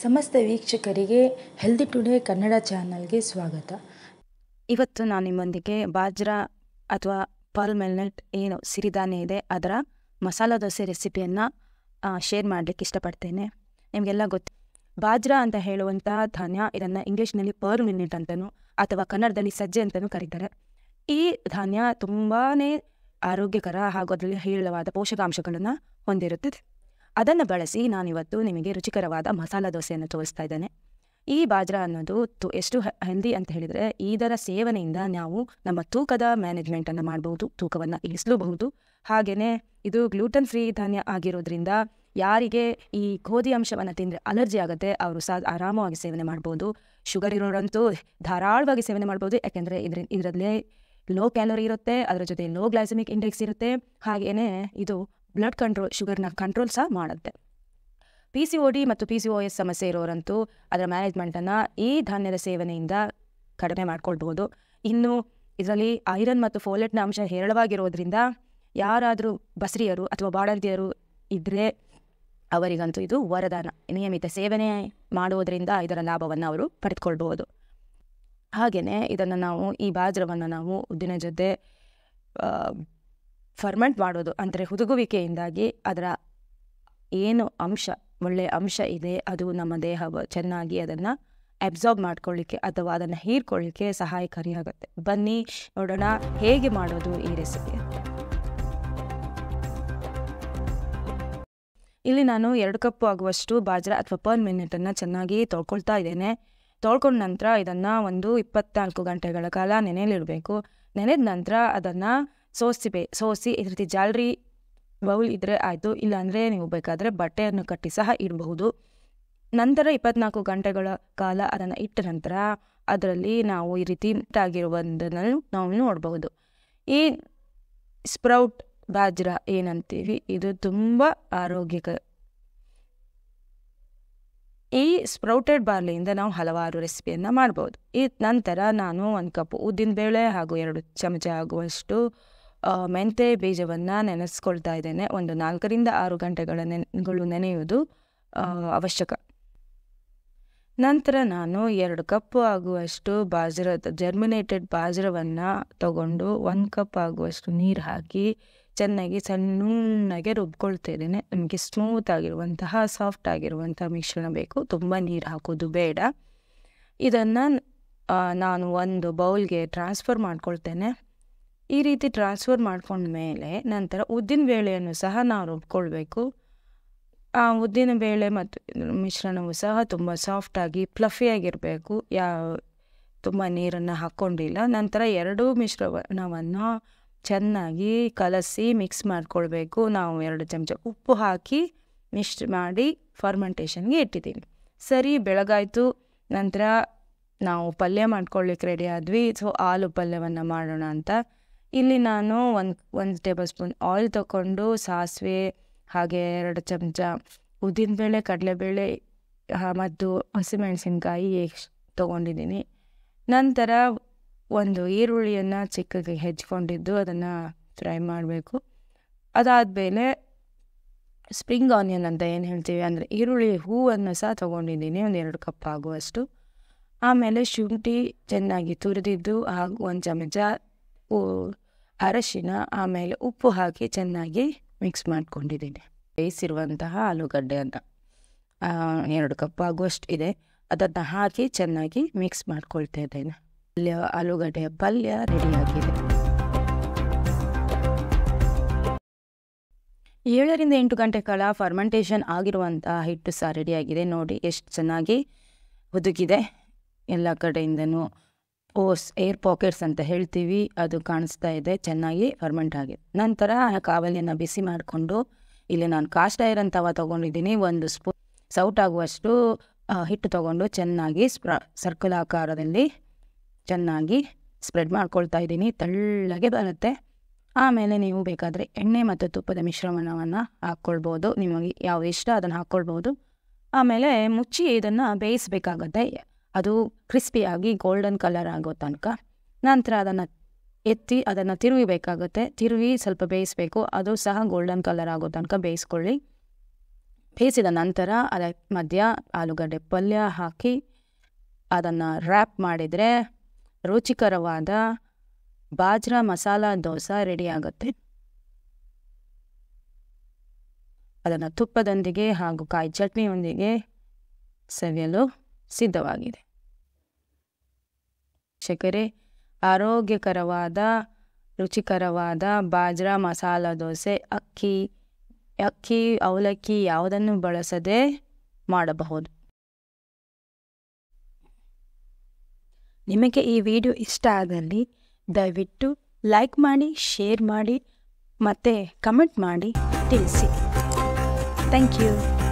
ಸಮಸ್ತ ವೀಕ್ಷಕರಿಗೆ healthy today Kannada ಚಾನಲ್ಗೆ ಸ್ವಾಗತ. ಇವತ್ತು ನಾನು ನಿಮ್ಮೊಂದಿಗೆ ಬಾಜ್ರಾ ಅಥವಾ ಪರ್ಲ್ ಮಿಲ್ಲೆಟ್ ಏನು ಸಿರಿಧಾನ್ಯ ಇದೆ ಅದರ ಮಸಾಲ ದೋಸೆ ರೆಸಿಪಿಯನ್ನು ಶೇರ್ ಮಾಡಲಿಕ್ಕೆ ಇಷ್ಟಪಡ್ತೇನೆ. ನಿಮಗೆಲ್ಲ ಗೊತ್ತು, ಬಾಜ್ರಾ ಅಂತ ಹೇಳುವಂತಹ ಧಾನ್ಯ, ಇದನ್ನು ಇಂಗ್ಲೀಷ್ನಲ್ಲಿ ಪರ್ಲ್ ಮಿಲ್ಲೆಟ್ ಅಂತಲೂ ಅಥವಾ ಕನ್ನಡದಲ್ಲಿ ಸಜ್ಜೆ ಅಂತಲೂ ಕರೀತಾರೆ. ಈ ಧಾನ್ಯ ತುಂಬಾ ಆರೋಗ್ಯಕರ ಹಾಗೂ ಅದರಲ್ಲಿ ಹೇರಳವಾದ ಪೋಷಕಾಂಶಗಳನ್ನು ಹೊಂದಿರುತ್ತದೆ. ಅದನ್ನು ಬಳಸಿ ನಾನಿವತ್ತು ನಿಮಗೆ ರುಚಿಕರವಾದ ಮಸಾಲ ದೋಸೆಯನ್ನು ತೋರಿಸ್ತಾ ಇದ್ದೇನೆ. ಈ ಬಾಜ್ರಾ ಅನ್ನೋದು ಎಷ್ಟು ಹೆಲ್ದಿ ಅಂತ ಹೇಳಿದರೆ, ಇದರ ಸೇವನೆಯಿಂದ ನಾವು ನಮ್ಮ ತೂಕದ ಮ್ಯಾನೇಜ್ಮೆಂಟನ್ನು ಮಾಡ್ಬೋದು, ತೂಕವನ್ನು ಇಳಿಸಲೂಬಹುದು. ಹಾಗೆಯೇ ಇದು ಗ್ಲೂಟನ್ ಫ್ರೀ ಧಾನ್ಯ ಆಗಿರೋದ್ರಿಂದ ಯಾರಿಗೆ ಈ ಗೋಧಿ ಅಂಶವನ್ನು ತಿಂದರೆ ಅಲರ್ಜಿ ಆಗುತ್ತೆ ಅವರು ಸಹ ಆರಾಮವಾಗಿ ಸೇವನೆ ಮಾಡ್ಬೋದು. ಶುಗರ್ ಇರೋರಂತೂ ಧಾರಾಳವಾಗಿ ಸೇವನೆ ಮಾಡ್ಬೋದು, ಯಾಕೆಂದರೆ ಇದರಲ್ಲಿ ಲೋ ಕ್ಯಾಲೋರಿ ಇರುತ್ತೆ, ಅದರ ಜೊತೆ ಲೋ ಗ್ಲೈಸಮಿಕ್ ಇಂಡೆಕ್ಸ್ ಇರುತ್ತೆ. ಹಾಗೆಯೇ ಇದು ಬ್ಲಡ್ ಕಂಟ್ರೋಲ್, ಶುಗರ್ನ ಕಂಟ್ರೋಲ್ ಸಹ ಮಾಡುತ್ತೆ. PCOD ಮತ್ತು PCOS ಸಮಸ್ಯೆ ಇರೋರಂತೂ ಅದರ ಮ್ಯಾನೇಜ್ಮೆಂಟನ್ನು ಈ ಧಾನ್ಯದ ಸೇವನೆಯಿಂದ ಕಡಿಮೆ ಮಾಡ್ಕೊಳ್ಬೋದು. ಇನ್ನು ಇದರಲ್ಲಿ ಐರನ್ ಮತ್ತು ಫೋಲೆಟ್ನ ಅಂಶ ಹೇರಳವಾಗಿರೋದ್ರಿಂದ ಯಾರಾದರೂ ಬಸ್ರಿಯರು ಅಥವಾ ಬಾಣಂತಿಯರು ಇದ್ದರೆ ಅವರಿಗಂತೂ ಇದು ವರದಾನ. ನಿಯಮಿತ ಸೇವನೆ ಮಾಡುವುದರಿಂದ ಇದರ ಲಾಭವನ್ನು ಅವರು ಪಡೆದುಕೊಳ್ಬೋದು. ಹಾಗೆಯೇ ಇದನ್ನು ನಾವು, ಈ ಬಾಜ್ರವನ್ನು ನಾವು ಉದ್ದಿನ ಜೊತೆ ಫರ್ಮೆಂಟ್ ಮಾಡೋದು ಅಂದರೆ ಹುದುಗುವಿಕೆಯಿಂದಾಗಿ ಅದರ ಏನು ಅಂಶ, ಒಳ್ಳೆಯ ಅಂಶ ಇದೆ, ಅದು ನಮ್ಮ ದೇಹ ಚೆನ್ನಾಗಿ ಅದನ್ನು ಅಬ್ಸಾರ್ಬ್ ಮಾಡ್ಕೊಳ್ಳಿಕ್ಕೆ ಅಥವಾ ಅದನ್ನು ಹೀರ್ಕೊಳ್ಳಿಕ್ಕೆ ಸಹಾಯಕಾರಿಯಾಗುತ್ತೆ. ಬನ್ನಿ ನೋಡೋಣ ಹೇಗೆ ಮಾಡೋದು ಈ ರೆಸಿಪಿ. ಇಲ್ಲಿ ನಾನು 2 ಕಪ್ ಆಗುವಷ್ಟು ಬಾಜ್ರಾ ಅಥವಾ ಪರ್ಲ್ ಮಿಲ್ಲೆಟನ್ನು ಚೆನ್ನಾಗಿ ತೊಳ್ಕೊಳ್ತಾ ಇದ್ದೇನೆ. ತೊಳ್ಕೊಂಡ ನಂತರ ಇದನ್ನು ಒಂದು 24 ಗಂಟೆಗಳ ಕಾಲ ನೆನೆಯಲಿಡಬೇಕು. ನೆನೆದ ನಂತರ ಅದನ್ನು ಸೋಸಿ ಈ ರೀತಿ ಜಾಲರಿ ಬೌಲ್ ಇದ್ದರೆ ಆಯಿತು, ಇಲ್ಲಾಂದರೆ ನೀವು ಬೇಕಾದರೆ ಬಟ್ಟೆಯನ್ನು ಕಟ್ಟಿ ಸಹ ಇಡಬಹುದು. ನಂತರ 24 ಗಂಟೆಗಳ ಕಾಲ ಅದನ್ನು ಇಟ್ಟ ನಂತರ ಅದರಲ್ಲಿ ನಾವು ಈ ರೀತಿ ಆಗಿರುವುದನ್ನು ನಾವು ನೋಡಬಹುದು. ಈ ಸ್ಪ್ರೌಟ್ ಬಾಜ್ರಾ ಏನಂತೀವಿ, ಇದು ತುಂಬ ಆರೋಗ್ಯಕರ. ಈ ಸ್ಪ್ರೌಟೆಡ್ ಬಾರ್ಲಿಯಿಂದ ನಾವು ಹಲವಾರು ರೆಸಿಪಿಯನ್ನು ಮಾಡ್ಬೋದು. ಈ ನಂತರ ನಾನು 1 ಕಪ್ ಉದ್ದಿನಬೇಳೆ ಹಾಗೂ 2 ಚಮಚ ಆಗುವಷ್ಟು ಮೆಂತೆ ಬೀಜವನ್ನು ನೆನೆಸ್ಕೊಳ್ತಾ ಇದ್ದೇನೆ. ಒಂದು 4 ರಿಂದ 6 ಗಂಟೆಗಳು ನೆನೆಯುವುದು ಅವಶ್ಯಕ. ನಂತರ ನಾನು 2 ಕಪ್ ಆಗುವಷ್ಟು ಜರ್ಮಿನೇಟೆಡ್ ಬಾಜ್ರವನ್ನು ತಗೊಂಡು 1 ಕಪ್ ಆಗುವಷ್ಟು ನೀರು ಹಾಕಿ ಚೆನ್ನಾಗಿ ಸಣ್ಣಗೆ ರುಬ್ಕೊಳ್ತಾ ಇದ್ದೇನೆ. ನಮಗೆ ಸ್ಮೂತ್ ಆಗಿರುವಂತಹ, ಸಾಫ್ಟ್ ಆಗಿರುವಂತಹ ಮಿಶ್ರಣ ಬೇಕು, ತುಂಬ ನೀರು ಹಾಕೋದು ಬೇಡ. ಇದನ್ನು ನಾನು ಒಂದು ಬೌಲ್ಗೆ ಟ್ರಾನ್ಸ್ಫರ್ ಮಾಡ್ಕೊಳ್ತೇನೆ. ಈ ರೀತಿ ಟ್ರಾನ್ಸ್ಫರ್ ಮಾಡ್ಕೊಂಡ ಮೇಲೆ ನಂತರ ಉದ್ದಿನ ಬೇಳೆಯನ್ನು ಸಹ ನಾವು ರುಬ್ಕೊಳ್ಬೇಕು. ಆ ಉದ್ದಿನ ಬೇಳೆ ಮತ್ತು ಮಿಶ್ರಣವು ಸಹ ತುಂಬ ಸಾಫ್ಟಾಗಿ ಫ್ಲಫಿಯಾಗಿರಬೇಕು, ತುಂಬ ನೀರನ್ನು ಹಾಕ್ಕೊಂಡಿಲ್ಲ. ನಂತರ 2 ಮಿಶ್ರಣವನ್ನು ಚೆನ್ನಾಗಿ ಕಲಸಿ ಮಿಕ್ಸ್ ಮಾಡ್ಕೊಳ್ಬೇಕು. ನಾವು 2 ಚಮಚ ಉಪ್ಪು ಹಾಕಿ ಮಿಕ್ಸ್ ಮಾಡಿ ಫರ್ಮೆಂಟೇಷನ್ಗೆ ಇಟ್ಟಿದ್ದೀನಿ. ಸರಿ, ಬೆಳಗಾಯಿತು. ನಂತರ ನಾವು ಪಲ್ಯ ಮಾಡ್ಕೊಳ್ಳಿಕ್ಕೆ ರೆಡಿ ಆದ್ವಿ. ಆಲೂ ಪಲ್ಯವನ್ನು ಮಾಡೋಣ ಅಂತ ಇಲ್ಲಿ ನಾನು ಒಂದು ಟೇಬಲ್ ಸ್ಪೂನ್ ಆಯಿಲ್ ತಗೊಂಡು ಸಾಸಿವೆ ಹಾಗೆ 2 ಚಮಚ ಉದ್ದಿನಬೇಳೆ, ಕಡಲೆಬೇಳೆ ಮತ್ತು ಹಸಿಮೆಣಸಿನ್ಕಾಯಿ ತೊಗೊಂಡಿದ್ದೀನಿ. ನಂತರ ಒಂದು ಈರುಳ್ಳಿಯನ್ನು ಚಿಕ್ಕಗೆ ಹೆಚ್ಕೊಂಡಿದ್ದು ಅದನ್ನು ಫ್ರೈ ಮಾಡಬೇಕು. ಅದಾದಮೇಲೆ ಸ್ಪ್ರಿಂಗ್ ಆನಿಯನ್ ಅಂತ ಏನು ಹೇಳ್ತೀವಿ, ಅಂದರೆ ಈರುಳ್ಳಿ ಹೂವನ್ನು ಸಹ ತೊಗೊಂಡಿದ್ದೀನಿ, ಒಂದು 2 ಕಪ್ ಆಗುವಷ್ಟು. ಆಮೇಲೆ ಶುಂಠಿ ಚೆನ್ನಾಗಿ ತುರಿದಿದ್ದು ಹಾಗೂ 1 ಚಮಚ ಅರಶಿನ, ಆಮೇಲೆ ಉಪ್ಪು ಹಾಕಿ ಚೆನ್ನಾಗಿ ಮಿಕ್ಸ್ ಮಾಡ್ಕೊಂಡಿದ್ದೀನಿ. ಬೇಯಿಸಿರುವಂತಹ ಆಲೂಗಡ್ಡೆಯನ್ನು 2 ಕಪ್ ಆಗುವಷ್ಟು ಇದೆ, ಅದನ್ನು ಹಾಕಿ ಚೆನ್ನಾಗಿ ಮಿಕ್ಸ್ ಮಾಡ್ಕೊಳ್ತಾ ಇದ್ದೇನೆ. ಆಲೂಗಡ್ಡೆಯ ಪಲ್ಯ ರೆಡಿಯಾಗಿದೆ. 7 ರಿಂದ 8 ಗಂಟೆ ಕಾಲ ಫರ್ಮೆಂಟೇಷನ್ ಆಗಿರುವಂತಹ ಹಿಟ್ಟು ಸಹ ರೆಡಿಯಾಗಿದೆ. ನೋಡಿ ಎಷ್ಟು ಚೆನ್ನಾಗಿ ಹುದುಗಿದೆ. ಎಲ್ಲ ಕಡೆಯಿಂದನೂ ಏರ್ ಪಾಕೆಟ್ಸ್ ಅಂತ ಹೇಳ್ತೀವಿ, ಅದು ಕಾಣಿಸ್ತಾ ಇದೆ, ಚೆನ್ನಾಗಿ ಫರ್ಮೆಂಟ್ ಆಗಿದೆ. ನಂತರ ಕಾವಲಿಯನ್ನು ಬಿಸಿ ಮಾಡಿಕೊಂಡು ಇಲ್ಲಿ ನಾನು ಕಾಸ್ಟ್ ಐರನ್ ತವ ತೊಗೊಂಡಿದ್ದೀನಿ. 1 ಸ್ಪೂನ್ ಸೌಟಾಗುವಷ್ಟು ಹಿಟ್ಟು ತೊಗೊಂಡು ಚೆನ್ನಾಗಿ ಸರ್ಕಲ್ ಆಕಾರದಲ್ಲಿ ಚೆನ್ನಾಗಿ ಸ್ಪ್ರೆಡ್ ಮಾಡ್ಕೊಳ್ತಾ ಇದ್ದೀನಿ. ತೆಳ್ಳಗೆ ಬರುತ್ತೆ. ಆಮೇಲೆ ನೀವು ಬೇಕಾದರೆ ಎಣ್ಣೆ ಮತ್ತು ತುಪ್ಪದ ಮಿಶ್ರಣವನ್ನು ಹಾಕ್ಕೊಳ್ಬೋದು, ನಿಮಗೆ ಯಾವ ಇಷ್ಟ ಅದನ್ನು ಹಾಕ್ಕೊಳ್ಬೋದು. ಆಮೇಲೆ ಮುಚ್ಚಿ ಇದನ್ನು ಬೇಯಿಸಬೇಕಾಗತ್ತೆ, ಅದು ಕ್ರಿಸ್ಪಿಯಾಗಿ ಗೋಲ್ಡನ್ ಕಲರ್ ಆಗೋ ತನಕ. ನಂತರ ಅದನ್ನು ಎತ್ತಿ ಅದನ್ನು ತಿರುಗಬೇಕಾಗುತ್ತೆ, ತಿರುವಿ ಸ್ವಲ್ಪ ಬೇಯಿಸಬೇಕು, ಅದು ಸಹ ಗೋಲ್ಡನ್ ಕಲರ್ ಆಗೋ ತನಕ ಬೇಯಿಸ್ಕೊಳ್ಳಿ. ಬೇಯಿಸಿದ ನಂತರ ಅದರ ಮಧ್ಯ ಆಲೂಗಡ್ಡೆ ಪಲ್ಯ ಹಾಕಿ ಅದನ್ನು ರ್ಯಾಪ್ ಮಾಡಿದರೆ ರುಚಿಕರವಾದ ಬಾಜ್ರಾ ಮಸಾಲ ದೋಸೆ ರೆಡಿ ಆಗುತ್ತೆ. ಅದನ್ನು ತುಪ್ಪದೊಂದಿಗೆ ಹಾಗೂ ಕಾಯಿ ಚಟ್ನಿಯೊಂದಿಗೆ ಸವಿಯಲು ಸಿದ್ಧವಾಗಿದೆ. ವೀಕ್ಷಕರೇ, ಆರೋಗ್ಯಕರವಾದ ರುಚಿಕರವಾದ ಬಾಜ್ರಾ ಮಸಾಲ ದೋಸೆ ಅಕ್ಕಿ ಅವಲಕ್ಕಿ ಯಾವುದನ್ನು ಬಳಸದೆ ಮಾಡಬಹುದು. ನಿಮಗೆ ಈ ವಿಡಿಯೋ ಇಷ್ಟ ಆದಲ್ಲಿ ದಯವಿಟ್ಟು ಲೈಕ್ ಮಾಡಿ, ಶೇರ್ ಮಾಡಿ ಮತ್ತು ಕಮೆಂಟ್ ಮಾಡಿ ತಿಳಿಸಿ. Thank you.